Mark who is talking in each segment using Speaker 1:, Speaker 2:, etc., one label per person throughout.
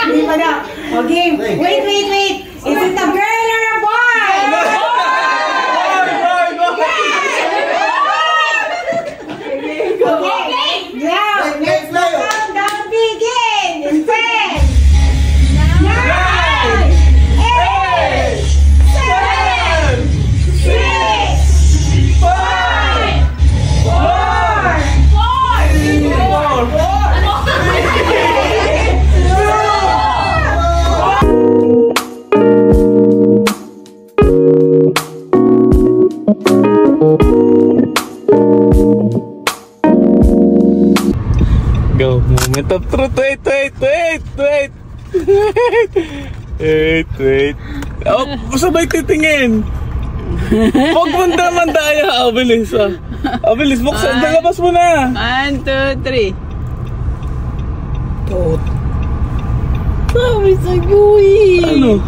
Speaker 1: Hindi pa na. Okay, wait. Is it a girl or a boy? Okay, now, let's countdown begin. In 10, 9, 8, 7, 6, 5, 4,
Speaker 2: Go, moment of truth. Wait. Oh, sabay titingin. Huwag manda kaya. Bilis bilis. Buksan. Dalabas mo na.
Speaker 3: 1, 2, 3.
Speaker 2: Tot.
Speaker 3: Sabi sa'yo eh.
Speaker 2: Ano?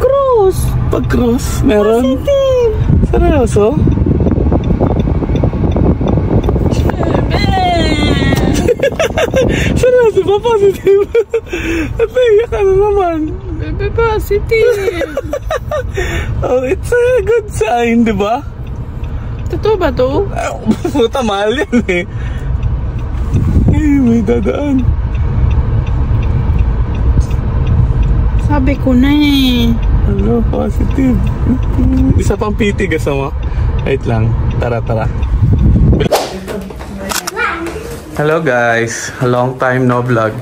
Speaker 3: Cross.
Speaker 2: Pag-cross? Meron?
Speaker 3: Positive.
Speaker 2: Seryoso? Seryoso ba? Positive? At naiyak ka na naman.
Speaker 3: Bebe, positive.
Speaker 2: Oh, it's a good sign, di ba?
Speaker 3: Totoo ba to?
Speaker 2: Puta, mahal yan eh. May dadaan.
Speaker 3: Sabi ko na eh.
Speaker 2: Ano, positive. Isa pang PT kasama. Wait lang. Tara. Hello guys. A long time no vlog.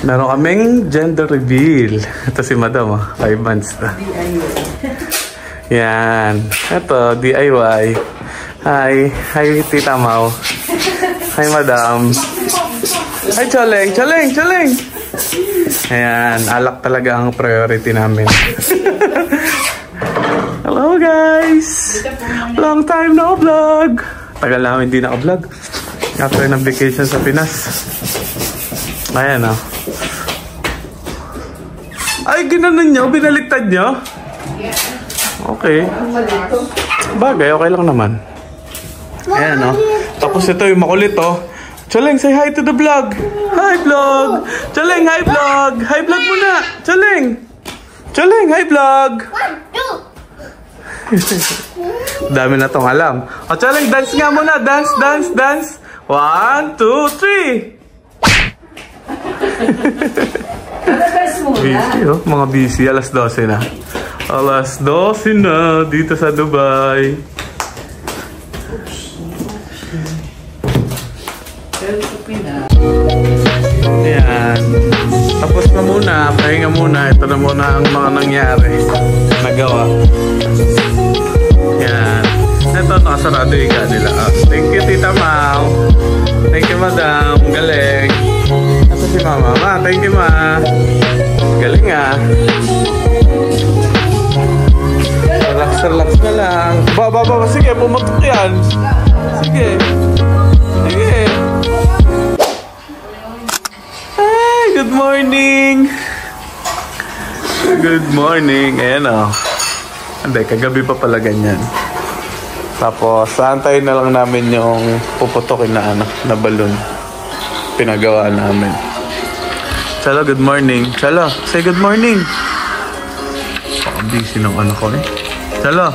Speaker 2: Meron kaming gender reveal. Ito si Madam, 5 months na. Yan. Ito, DIY. Hi Tita Mau. Hi Madam. Hi Chaleng. Ayan, alak talaga ang priority namin. Hello guys. Long time no vlog. Tagal namin hindi naka-vlog. After ng vacation sa Pinas. Ayan o. Ay, ginanon nyo? Binaliktad nyo? Okay. Bagay, okay lang naman. Ayan o. Tapos ito yung makulit o. Chaleng, say hi to the vlog. Hi vlog. Chaleng, hi vlog. Hi vlog muna. Chaleng, hi vlog. 1, 2. Dami na tong alam. O Chaleng, dance nga muna. Dance. 1, 2, 3. Busy oh, mga busy. Alas 12 na. Alas 12 na dito sa Dubai. Ayan. Tapos na muna, pahinga muna. Ito na muna ang mga nangyari. Nagawa. Ayan. Ito, nakasarado yung kanila. Thank you, Tita Mau. Thank you, Madam. Galing. Ito si Mama. Ma, thank you, Ma. Galing ah. Relax na lang. Ba. Sige, pumatok yan. Sige. Hey, good morning. Good morning. Ayan o. Hindi, kagabi pa pala ganyan. Tapos, aantayin na lang namin yung puputokin na balon. Pinagawa namin. Chalo, good morning. Chalo, say good morning. Busy ng anak ko eh. Chalo.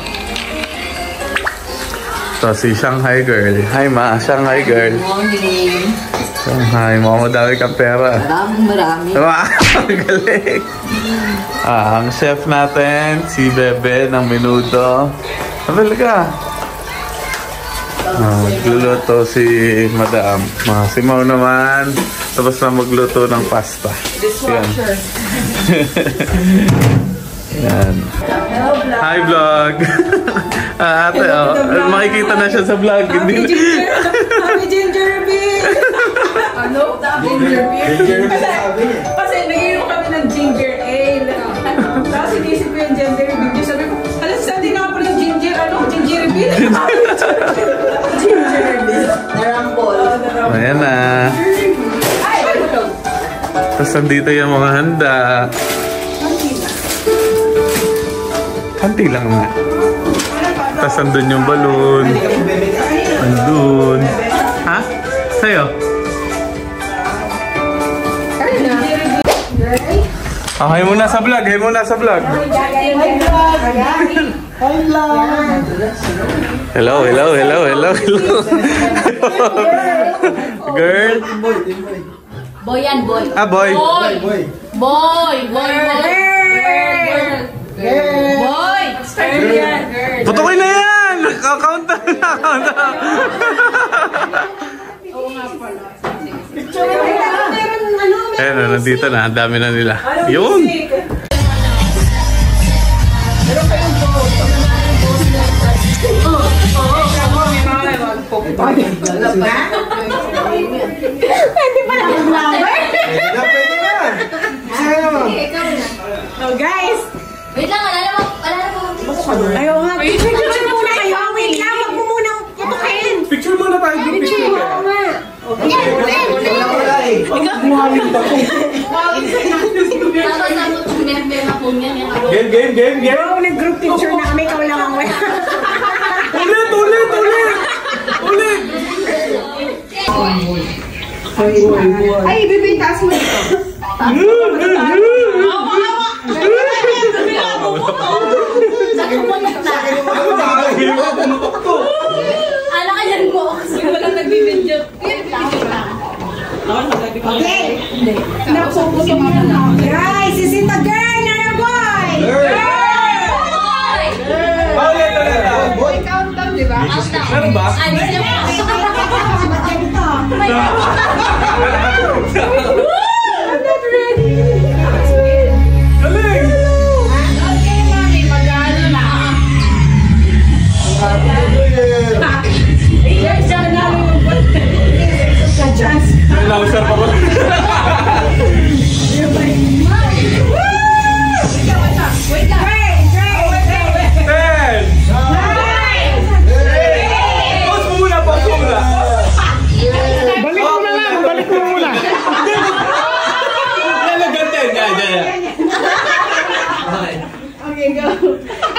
Speaker 2: Ito si Shanghai girl. Hi ma, Shanghai girl.
Speaker 3: Good morning.
Speaker 2: Shanghai, madami kang pera.
Speaker 3: Marami.
Speaker 2: Galing. Ang chef natin, si Bebe ng Menudo. Abel ka. Magluluto si Madam. Si Mau naman. Tapos na magluto ng pasta.
Speaker 3: Dishwasher.
Speaker 2: Yan. Hi vlog. Ate, makikita na siya sa vlog.
Speaker 1: Happy ginger beer! Ano? Ginger beer? Kasi nag-inom kami ng ginger ale. Tapos inisip ko yung ginger beer. Sabi ko, alas saan din ako ng ginger, ginger beer? Ginger beer.
Speaker 3: Narampol.
Speaker 2: Ayan na. Tapos nandito yung mga handa. Kanti lang nga. Tapos andun yung balon. Andun. Ha? Sa'yo? Hi muna sa vlog, hi muna sa vlog. Hello, hello, hello, hello, hello. Girl.
Speaker 3: Boy yan, boy.
Speaker 2: Ah, boy.
Speaker 3: Boy. Boy. Boy. Boy. Boy.
Speaker 2: Putukin na yan! Count na, count na. Ayan na, nandito na. Ang dami na nila. Yun!
Speaker 1: Oh, guys!
Speaker 3: Wait lang, wala na po.
Speaker 1: Ayaw nga. Picture muna kayo. Wait lang, wag mo munang putukin.
Speaker 2: Picture muna tayo. Picture muna. Game.
Speaker 1: Wow, nag-group picture na kami. Ikaw lang ang wala.
Speaker 2: Ulit!
Speaker 1: Ay, bibintas mo dito.
Speaker 3: Ano ka dyan po? Kasi walang nagbibidyo.
Speaker 1: Okay. Guys, is it a girl or a boy?
Speaker 3: Boy, countdown, di ba? Countdown.
Speaker 2: Meron ba? Galing!
Speaker 1: Okay, mami, mag-ano na.
Speaker 2: Nauser pa ba?
Speaker 1: Wait lang.
Speaker 2: Pause mo muna. Balik mo muna. Lalagantin. Yan.
Speaker 1: Okay, go.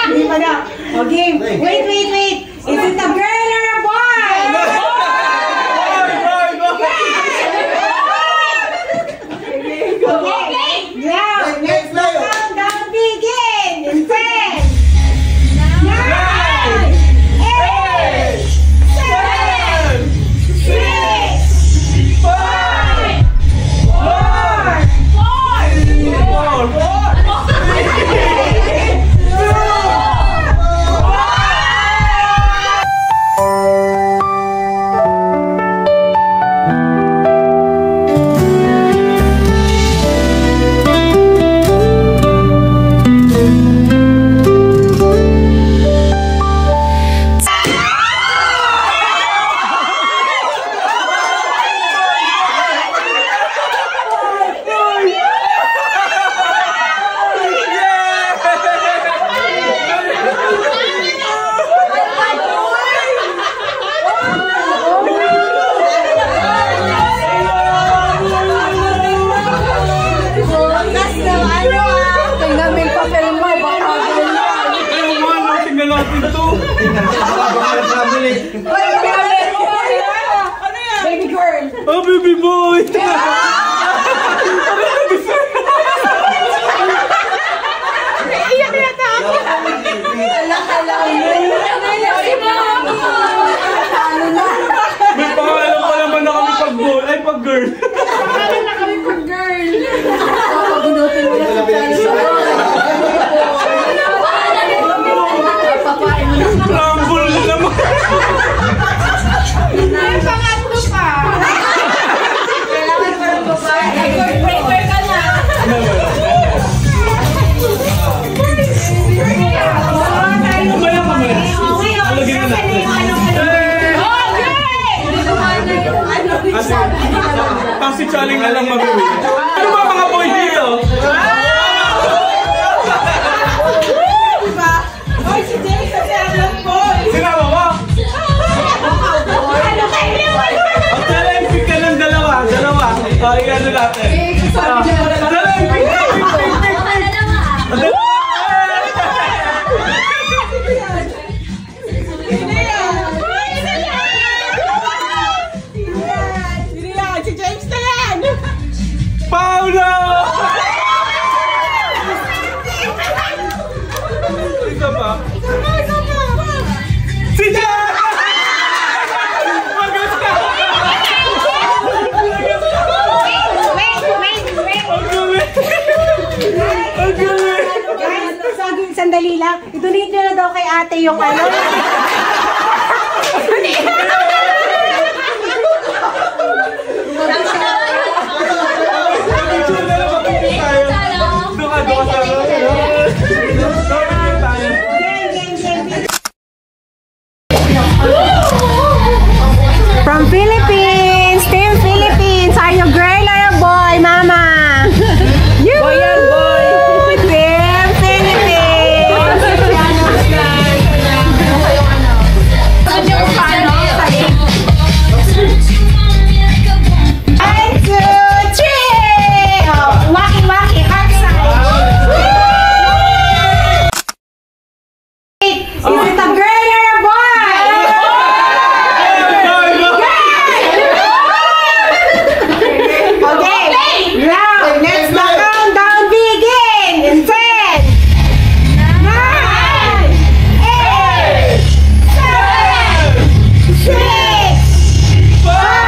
Speaker 1: Hindi pa na. Okay, wait. Is it a girl or a boy? Okay. Now, let's go countdown begin. In 10, 9, 8, 7, 6, 5, 5. Baby girl.
Speaker 2: Oh, baby boy! May pangalan pa naman na kami pag-boy. Ay, pag-girl.
Speaker 1: Pangalan na kami pag girl.
Speaker 3: Pagunutin mo na sa papain mo na.
Speaker 2: Rumble na naman.
Speaker 1: May pangatlo pa.
Speaker 3: Kailangan pa ng babae. Prepare ka na.
Speaker 2: Lagyan na natin. Tapos si Chaling na lang mabibig. Ano ba mga boy dito?
Speaker 1: Oy, si James kasi ang boy.
Speaker 2: Sinama mo? Ang talented ka ng dalawa. O, i-ano natin. Talented ka.
Speaker 1: Si James na yan.
Speaker 2: Pau!
Speaker 3: Sandalila, i-donate nyo na daw kay ate yung ano. From Philippines, Team Philippines, are you girl or a boy, mama? You!
Speaker 1: Boy yan, boy!
Speaker 3: Team Philippines! One, two, three! Oh, waki-waki, heart side. Is it a girl or a boy? Okay, now let's the countdown begin in 10, 9, 8, 7, 6, 5,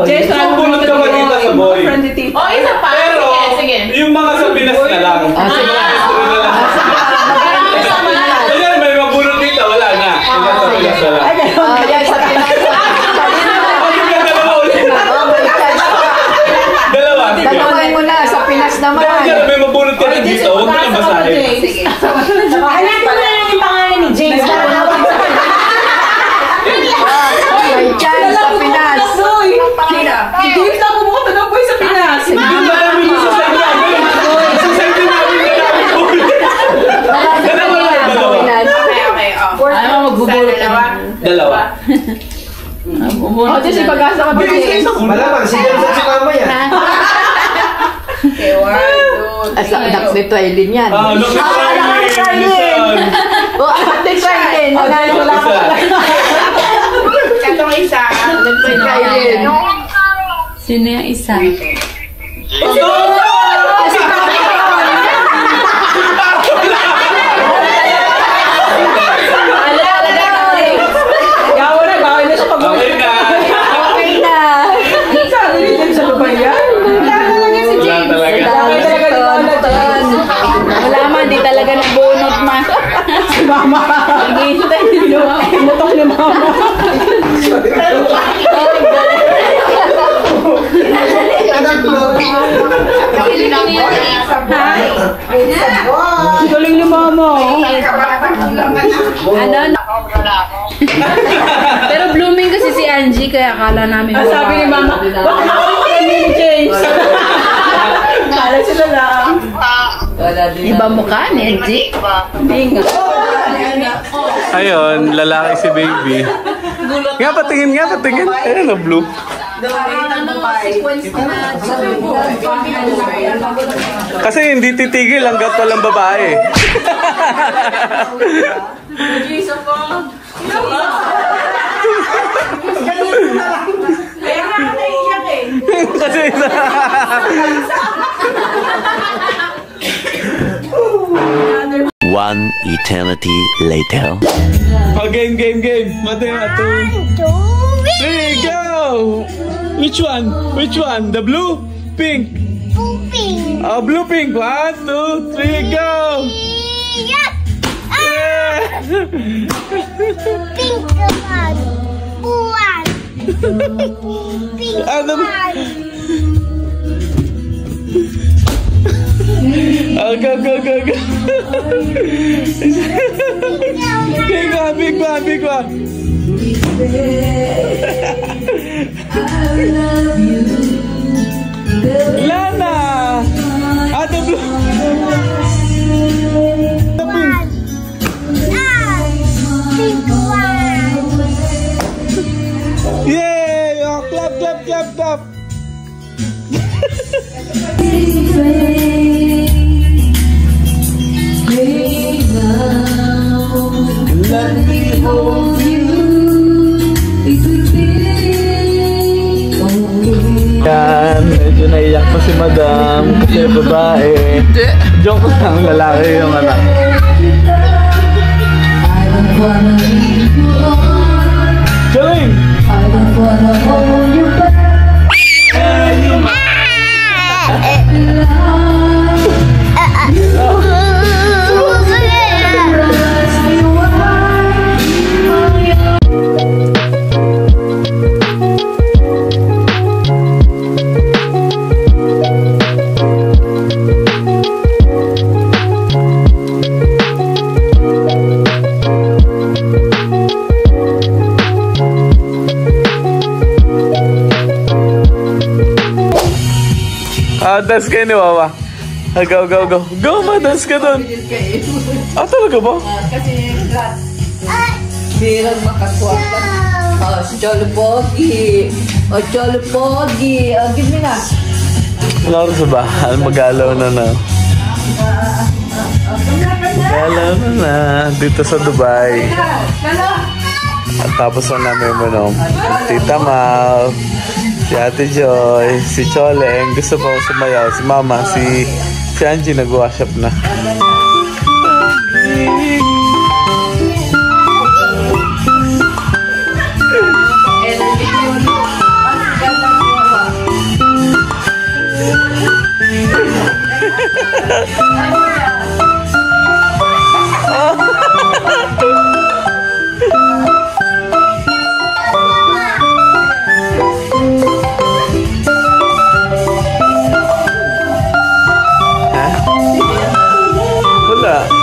Speaker 2: Jess, bunot ka ba dito sa boy?
Speaker 3: Oh, isa pa.
Speaker 2: Pero, yung mga sa Pinas na lang. Ayan, may mabunot dito, wala na. Hanggang sa Pinas na lang. Dalawa, sige.
Speaker 1: Dalawa mo na, sa Pinas naman.
Speaker 2: Kaya may mabunot ka na dito, huwag mo nang basahin.
Speaker 3: Sige. Alam ko na lang yung pangalan ni James.
Speaker 1: May chance sa Pinas. Hindi na bumuto ng boy sa Pinas.
Speaker 2: Hindi marami gusto sa inyo.
Speaker 1: Oh, di si pag-asa ka pa din.
Speaker 4: Malamang, siguro sa mama yan.
Speaker 1: Okay, 1, 2, 3.
Speaker 3: Asa, anak ni Twilin yan.
Speaker 2: Ah, look at Twilin!
Speaker 3: O, anak ni Twilin.
Speaker 1: Wala ka pala. Itong isa.
Speaker 3: Twilin.
Speaker 5: Sino yung isa?
Speaker 2: Okay na!
Speaker 3: Okay na.
Speaker 1: Sabi ni James, ano ba yan? Wala talaga si James.
Speaker 2: Wala talaga.
Speaker 5: Wala man, di talaga nagbunot ma.
Speaker 1: Si Mama.
Speaker 5: Nag-iintay nyo.
Speaker 1: Mutok ni Mama. Galing ni Mama.
Speaker 5: Ano? Pero blooming kasi si Angie, kaya akala namin
Speaker 1: Sabi ni Mama, bakit nakakita ni James? Kala sila lang.
Speaker 5: iba mukha ni Angie.
Speaker 2: Ayun, lalaki si baby. Nga, patingin. Ayun na, blue. Kasi hindi titigil hanggat walang babae.
Speaker 1: Kaya nga ako naiiyak eh.
Speaker 2: Kasi isa.
Speaker 6: One eternity later.
Speaker 2: Oh, game. Mate, 1, 2, 3, go! Which one? The blue? Pink?
Speaker 7: Pink.
Speaker 2: Oh, blue, pink. 1, 2, 3, go!
Speaker 7: Yep.
Speaker 2: Yeah!
Speaker 7: Pink one. One. Pink
Speaker 2: Ano?
Speaker 7: one.
Speaker 2: Oh, go. Big one. Lana! The blue. The pink.
Speaker 7: Pink one.
Speaker 2: Yay! Oh, clap. Let me hold you. Yan, medyo naiyak pa si Madam kasi babae. Joke lang, lalaki yung anak. Galing! Dance kayo ni Wawa. Go. Go, ma-dance ka doon. Talaga ba?
Speaker 3: Kasi birang makakuha ka. Cholo Pogi. Give me na.
Speaker 2: Wala rin sa bahan. Mag-alaw na. Mag-alaw na. Dito sa Dubai. At tapos na namin mo Tita Mal, si Ate Joy, si Choleng, gusto pa sumayaw, si Mama, si Angie nag-wash up na.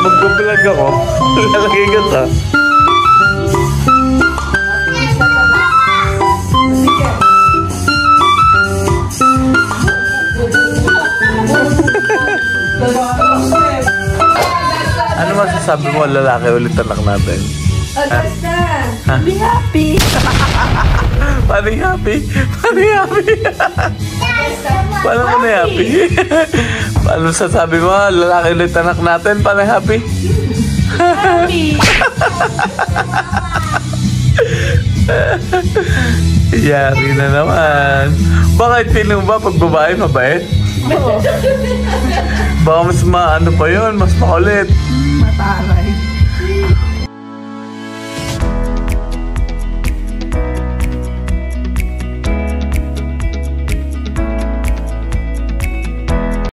Speaker 2: Mag-vlog ako. Lalagay ka ta. Ano masasabi mo lalaki ulit anak natin?
Speaker 3: Be happy.
Speaker 2: Paano yung happy? Paano yung happy? Paano mo na happy? Paano sasabi mo? Lalaki ulit anak natin. Paano happy?
Speaker 1: Happy.
Speaker 2: Yari na naman. Bakit feeling mo ba pag babae mabait? Baka mas maano pa yun, mas makulit.
Speaker 1: Mataray.